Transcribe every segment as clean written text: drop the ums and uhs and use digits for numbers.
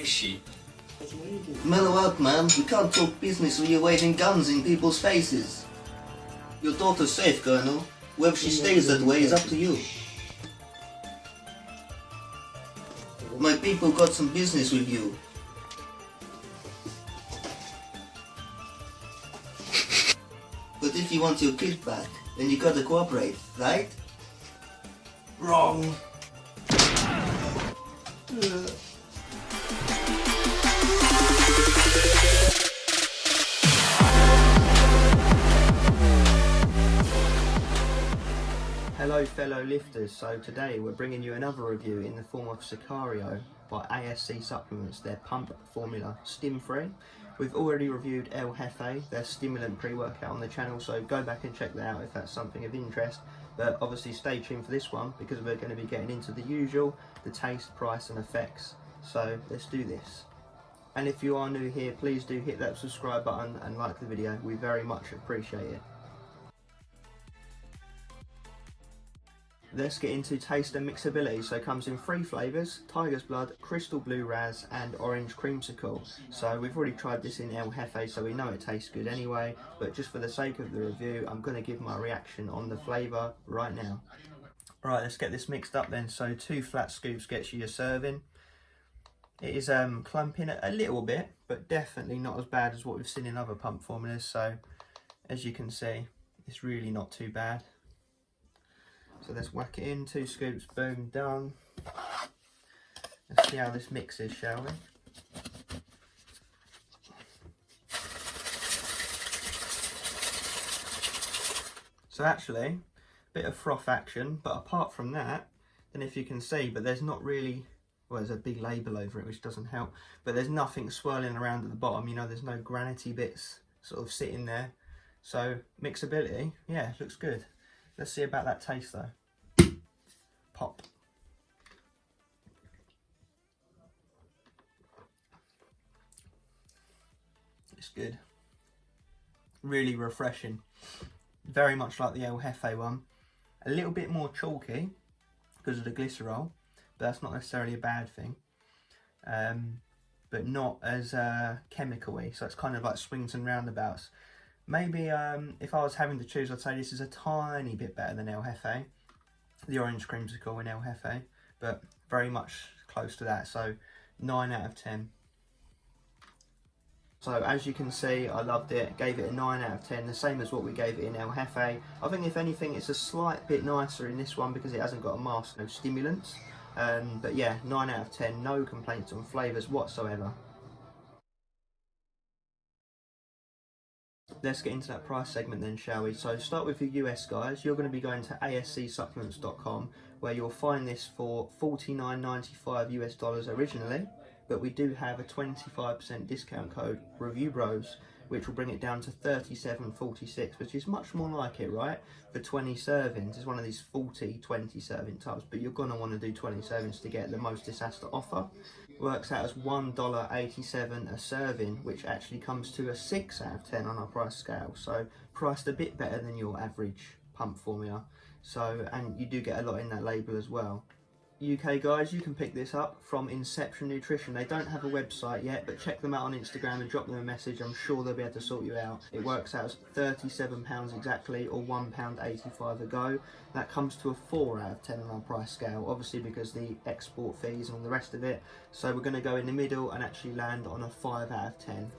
is she? Mellow out, man. We can't talk business when you're waving guns in people's faces. Your daughter's safe, Colonel. Whether she stays that way is up to you. My people got some business with you. But if you want your kid back, then you gotta cooperate, right? Wrong. Hello fellow lifters, so today we're bringing you another review in the form of Sicario by ASC Supplements, their pump formula stim free. We've already reviewed El Jefe, their stimulant pre-workout on the channel, so go back and check that out if that's something of interest. But obviously stay tuned for this one because we're going to be getting into the usual, the taste, price and effects. So let's do this. And if you are new here, please do hit that subscribe button and like the video, we very much appreciate it. Let's get into taste and mixability. So it comes in 3 flavours: Tiger's Blood, Crystal Blue Raz and Orange Creamsicle. So we've already tried this in El Jefe, so we know it tastes good anyway, but just for the sake of the review, I'm going to give my reaction on the flavour right now. Right, let's get this mixed up then. So 2 flat scoops gets you your serving. It is clumping a little bit, but definitely not as bad as what we've seen in other pump formulas. So as you can see, it's really not too bad. So let's whack it in, 2 scoops, boom, done. Let's see how this mixes, shall we? So actually, a bit of froth action, but apart from that, then if you can see, but there's not really, well, there's a big label over it which doesn't help, but there's nothing swirling around at the bottom, you know, there's no granity bits sort of sitting there. So mixability, yeah, looks good. Let's see about that taste though. Pop. It's good. Really refreshing. Very much like the El Jefe one. A little bit more chalky because of the glycerol, but that's not necessarily a bad thing. But not as chemical-y, so it's kind of like swings and roundabouts. Maybe if I was having to choose, I'd say this is a tiny bit better than El Jefe, the Orange Creamsicle in El Jefe, but very much close to that, so 9 out of 10. So as you can see, I loved it, gave it a 9 out of 10, the same as what we gave it in El Jefe. I think if anything, it's a slight bit nicer in this one because it hasn't got a mask, no stimulants. But yeah, 9 out of 10, no complaints on flavours whatsoever. Let's get into that price segment then, shall we? So start with your US guys. You're going to be going to ascsupplements.com where you'll find this for $49.95 US originally, but we do have a 25% discount code, Review Bros, which will bring it down to $37.46, which is much more like it, right? For 20 servings, it's one of these 40-20 serving tubs, but you're gonna want to do 20 servings to get the most this has to offer. Works out as $1.87 a serving, which actually comes to a 6 out of 10 on our price scale. So priced a bit better than your average pump formula. So, and you do get a lot in that label as well. UK guys, you can pick this up from Inception Nutrition. They don't have a website yet, but check them out on Instagram and drop them a message. I'm sure they'll be able to sort you out. It works out as £37 exactly, or £1.85 a go. That comes to a 4 out of 10 on our price scale, obviously because the export fees and all the rest of it. So we're going to go in the middle and actually land on a 5 out of 10.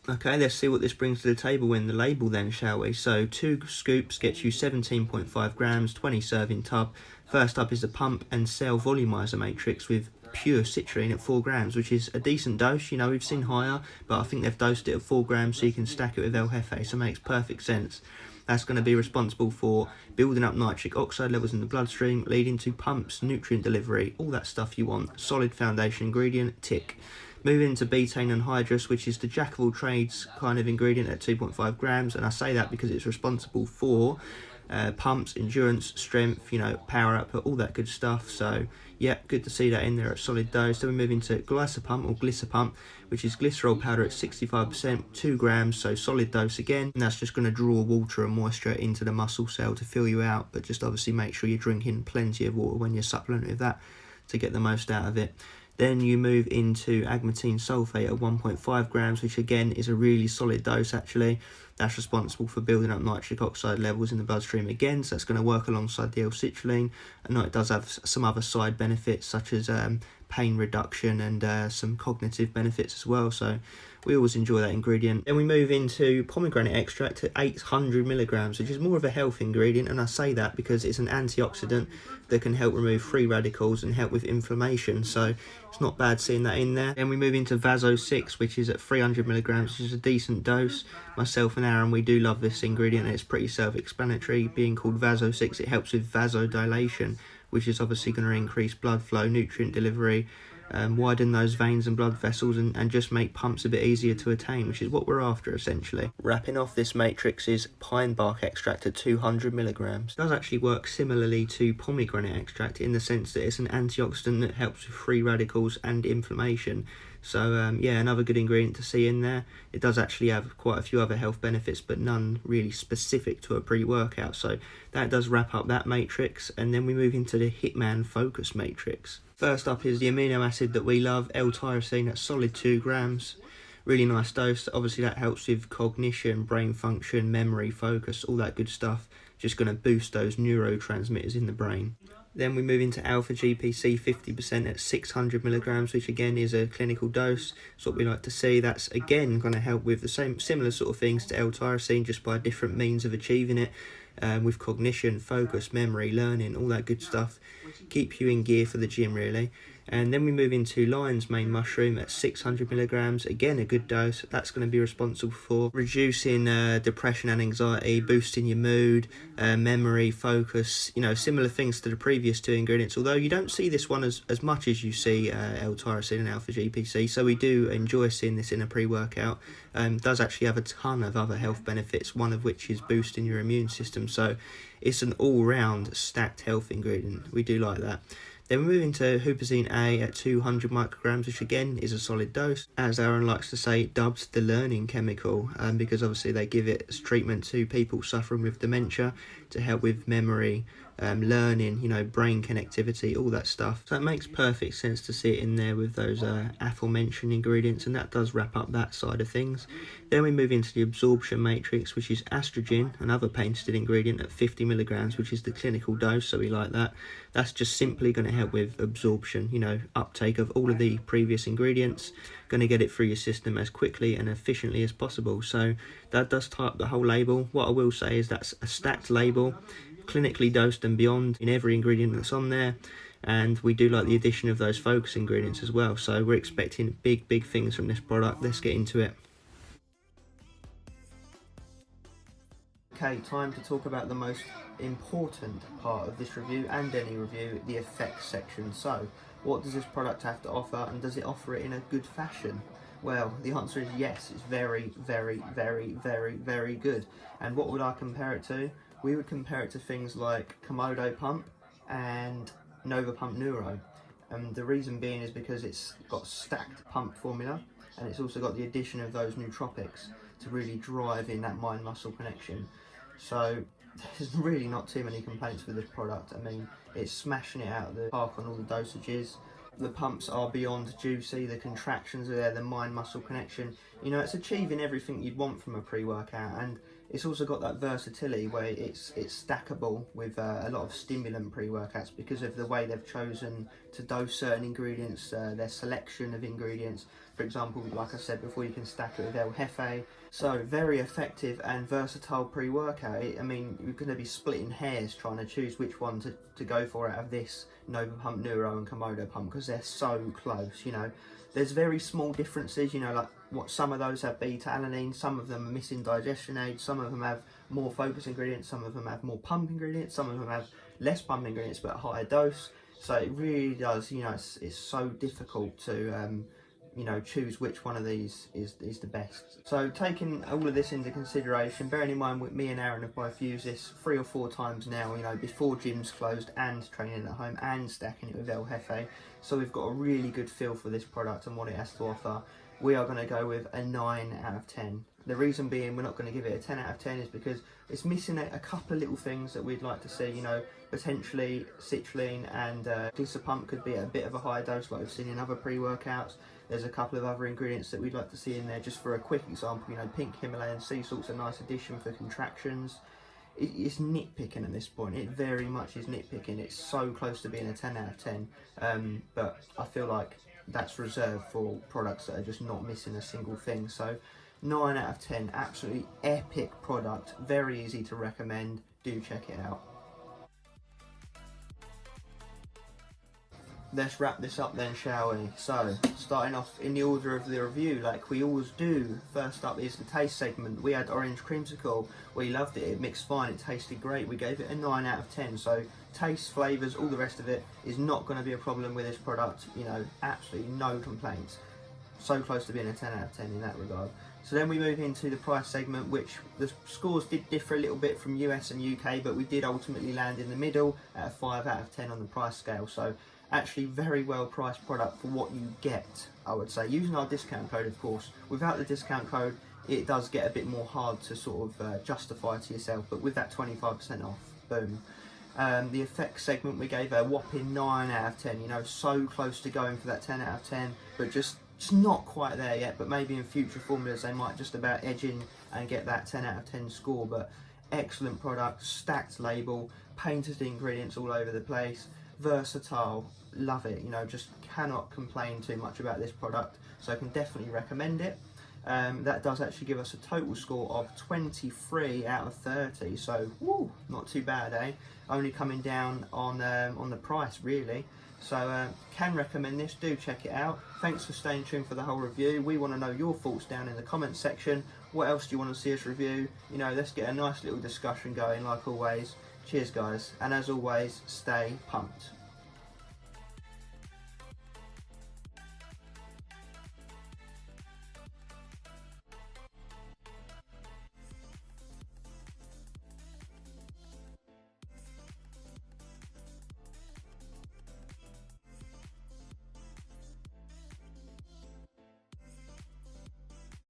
Okay, let's see what this brings to the table in the label then, shall we? So 2 scoops gets you 17.5 grams, 20 serving tub. First up is the Pump and Cell Volumizer Matrix with pure citrine at 4 grams, which is a decent dose. You know, we've seen higher, but I think they've dosed it at 4 grams so you can stack it with El Jefe, so it makes perfect sense. That's going to be responsible for building up nitric oxide levels in the bloodstream, leading to pumps, nutrient delivery, all that stuff you want. Solid foundation ingredient, tick. Moving into betaine anhydrous, which is the jack of all trades kind of ingredient at 2.5 grams, and I say that because it's responsible for pumps, endurance, strength, you know, power output, all that good stuff. So yeah, good to see that in there at solid dose. Then we move into Glycopump or Glycopump, which is glycerol powder at 65%, 2 grams, so solid dose again. And that's just going to draw water and moisture into the muscle cell to fill you out, but just obviously make sure you're drinking plenty of water when you're supplementing with that to get the most out of it. Then you move into agmatine sulfate at 1.5 grams, which again is a really solid dose actually. That's responsible for building up nitric oxide levels in the bloodstream again, so that's going to work alongside the L-citrulline. I know it does have some other side benefits such as pain reduction and some cognitive benefits as well, so we always enjoy that ingredient. Then we move into pomegranate extract at 800 milligrams, which is more of a health ingredient, and I say that because it's an antioxidant that can help remove free radicals and help with inflammation, so it's not bad seeing that in there. Then we move into Vaso 6, which is at 300 milligrams, which is a decent dose. Myself and Aaron, we do love this ingredient, and it's pretty self-explanatory. Being called Vaso 6, it helps with vasodilation, which is obviously going to increase blood flow, nutrient delivery, widen those veins and blood vessels, and just make pumps a bit easier to attain, which is what we're after essentially. Wrapping off this matrix is pine bark extract at 200 milligrams. It does actually work similarly to pomegranate extract in the sense that it's an antioxidant that helps with free radicals and inflammation. So yeah, another good ingredient to see in there. It does actually have quite a few other health benefits, but none really specific to a pre-workout. So that does wrap up that matrix, and then we move into the Hitman Focus matrix. First up is the amino acid that we love, L-tyrosine at solid 2 grams. Really nice dose. Obviously that helps with cognition, brain function, memory, focus, all that good stuff. Just going to boost those neurotransmitters in the brain. Then we move into alpha GPC 50% at 600 milligrams, which again is a clinical dose. That's what we like to see. That's again going to help with the similar sort of things to L-tyrosine, just by different means of achieving it, with cognition, focus, memory, learning, all that good stuff. Keep you in gear for the gym really. And then we move into lion's mane mushroom at 600 milligrams, again a good dose. That's going to be responsible for reducing depression and anxiety, boosting your mood, memory, focus, you know, similar things to the previous two ingredients, although you don't see this one as much as you see L-tyrosine and alpha GPC, so we do enjoy seeing this in a pre-workout. Does actually have a ton of other health benefits, one of which is boosting your immune system, so it's an all-round stacked health ingredient. We do like that. Then we move into Huperzine A at 200 micrograms, which again is a solid dose. As Aaron likes to say, dubbed the learning chemical, because obviously they give it as treatment to people suffering with dementia to help with memory, learning, you know, brain connectivity, all that stuff. So it makes perfect sense to see it in there with those aforementioned ingredients, and that does wrap up that side of things. Then we move into the absorption matrix, which is estrogen, another patented ingredient at 50 milligrams, which is the clinical dose, so we like that. That's just simply going to help with absorption, you know, uptake of all of the previous ingredients, going to get it through your system as quickly and efficiently as possible. So that does tie up the whole label. What I will say is that's a stacked label, clinically dosed and beyond in every ingredient that's on there, and we do like the addition of those focus ingredients as well, so we're expecting big things from this product. Let's get into it. Okay, time to talk about the most important part of this review and any review, the effects section. So what does this product have to offer, and does it offer it in a good fashion? Well, the answer is yes. It's very good. And what would I compare it to? We would compare it to things like Komodo Pump and Nova Pump Neuro. And the reason being is because it's got stacked pump formula, and it's also got the addition of those nootropics to really drive in that mind-muscle connection. So there's really not too many complaints with this product. I mean, it's smashing it out of the park on all the dosages. The pumps are beyond juicy, the contractions are there, the mind-muscle connection. You know, it's achieving everything you'd want from a pre-workout, and it's also got that versatility where it's stackable with a lot of stimulant pre-workouts because of the way they've chosen to dose certain ingredients, their selection of ingredients. For example, like I said before, you can stack it with El Jefe. So very effective and versatile pre-workout. I mean, you're going to be splitting hairs trying to choose which one to go for out of this Nova Pump Neuro and Komodo Pump, because they're so close, you know. There's very small differences, you know, like what some of those have beta-alanine, some of them are missing digestion aids, some of them have more focus ingredients, some of them have more pump ingredients, some of them have less pump ingredients but a higher dose. So it really does, you know, it's so difficult to you know, choose which one of these is the best. So taking all of this into consideration, bearing in mind me and Aaron have both used this 3 or 4 times now, you know, before gyms closed and training at home and stacking it with El Jefe, so we've got a really good feel for this product and what it has to offer. We are going to go with a 9 out of 10. The reason being we're not going to give it a 10 out of 10 is because it's missing a couple of little things that we'd like to see. You know, potentially citrulline and glycopump could be at a bit of a higher dose like we've seen in other pre-workouts. There's a couple of other ingredients that we'd like to see in there. Just for a quick example, you know, pink Himalayan sea salt's a nice addition for contractions. It's nitpicking at this point. It very much is nitpicking. It's so close to being a 10 out of 10, but I feel like that's reserved for products that are just not missing a single thing. So 9 out of 10, absolutely epic product, very easy to recommend. Do check it out. Let's wrap this up then, shall we? So, starting off in the order of the review, like we always do. First up is the taste segment. We had orange creamsicle. We loved it. It mixed fine. It tasted great. We gave it a 9 out of 10. So, taste, flavours, all the rest of it is not going to be a problem with this product. You know, absolutely no complaints. So close to being a 10 out of 10 in that regard. So then we move into the price segment, which the scores did differ a little bit from US and UK, but we did ultimately land in the middle at a 5 out of 10 on the price scale. So actually very well priced product for what you get, I would say, using our discount code, of course. Without the discount code, it does get a bit more hard to sort of justify to yourself, but with that 25% off, boom. The effects segment, we gave a whopping 9 out of 10, you know, so close to going for that 10 out of 10, but just not quite there yet. But maybe in future formulas they might just about edge in and get that 10 out of 10 score. But excellent product, stacked label, painted ingredients all over the place, versatile, love it, you know, just cannot complain too much about this product, so I can definitely recommend it. That does actually give us a total score of 23 out of 30, so woo, not too bad, eh? Only coming down on the price, really. So can recommend this. Do check it out. Thanks for staying tuned for the whole review. We want to know your thoughts down in the comments section. What else do you want to see us review? You know, let's get a nice little discussion going like always. Cheers guys, and as always, stay pumped.